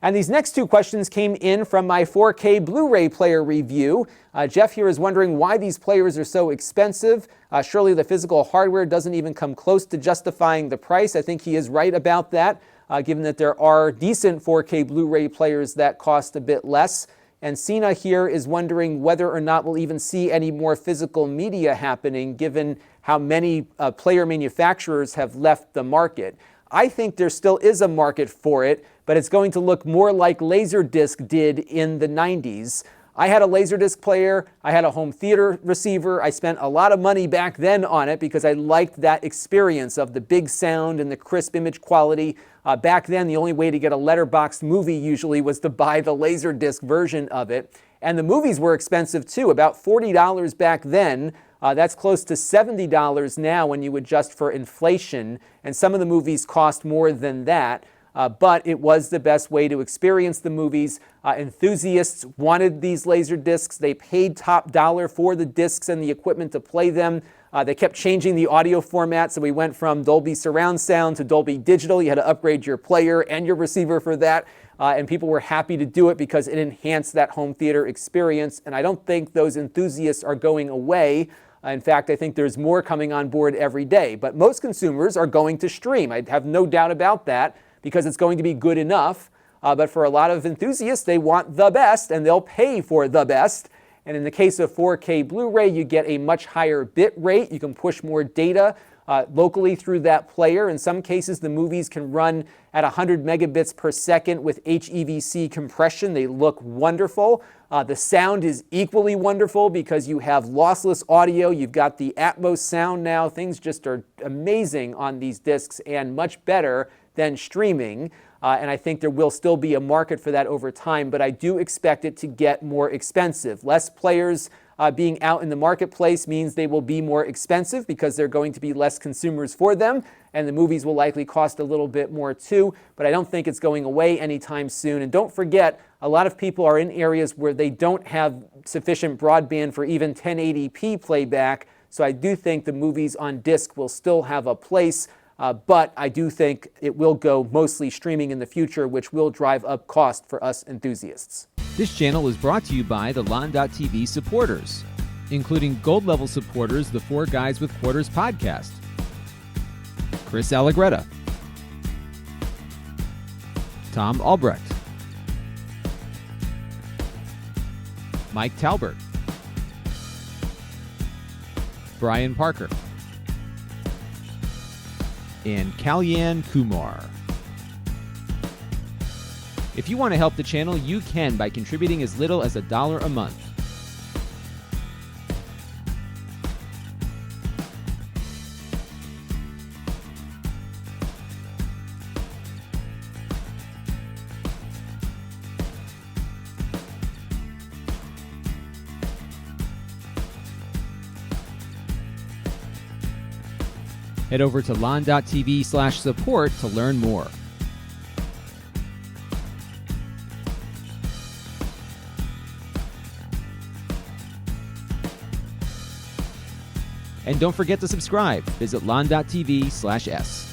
And these next two questions came in from my 4K Blu-ray player review. Jeff here is wondering why these players are so expensive. Surely the physical hardware doesn't even come close to justifying the price. I think he is right about that, given that there are decent 4K Blu-ray players that cost a bit less. And Sina here is wondering whether or not we'll even see any more physical media happening, given how many player manufacturers have left the market. I think there still is a market for it, but it's going to look more like Laserdisc did in the 90s. I had a Laserdisc player, I had a home theater receiver. I spent a lot of money back then on it because I liked that experience of the big sound and the crisp image quality. Back then, the only way to get a letterboxed movie usually was to buy the Laserdisc version of it. And the movies were expensive too, about $40 back then. That's close to $70 now when you adjust for inflation, and some of the movies cost more than that. But it was the best way to experience the movies. Enthusiasts wanted these laser discs. They paid top dollar for the discs and the equipment to play them. They kept changing the audio format, so we went from Dolby surround sound to Dolby digital. You had to upgrade your player and your receiver for that. And people were happy to do it because it enhanced that home theater experience. And I don't think those enthusiasts are going away. In fact, I think there's more coming on board every day. But most consumers are going to stream. I have no doubt about that, because it's going to be good enough. But for a lot of enthusiasts, they want the best, and they'll pay for the best. And in the case of 4K Blu-ray, you get a much higher bit rate. You can push more data locally through that player. In some cases, the movies can run at 100 megabits per second with HEVC compression. They look wonderful. The sound is equally wonderful because you have lossless audio. You've got the Atmos sound now. Things just are amazing on these discs and much better than streaming. And I think there will still be a market for that over time, but I do expect it to get more expensive. Less players being out in the marketplace means they will be more expensive because there are going to be less consumers for them, and the movies will likely cost a little bit more too, but I don't think it's going away anytime soon. And don't forget, a lot of people are in areas where they don't have sufficient broadband for even 1080p playback, so I do think the movies on disc will still have a place. But I do think it will go mostly streaming in the future, which will drive up cost for us enthusiasts. This channel is brought to you by the Lon.TV supporters, including gold-level supporters, the Four Guys with Quarters podcast, Chris Allegretta, Tom Albrecht, Mike Talbert, Brian Parker, and Kalyan Kumar. If you want to help the channel, you can by contributing as little as $1 a month. Head over to Lon.TV/support to learn more. And don't forget to subscribe. Visit Lon.TV/s.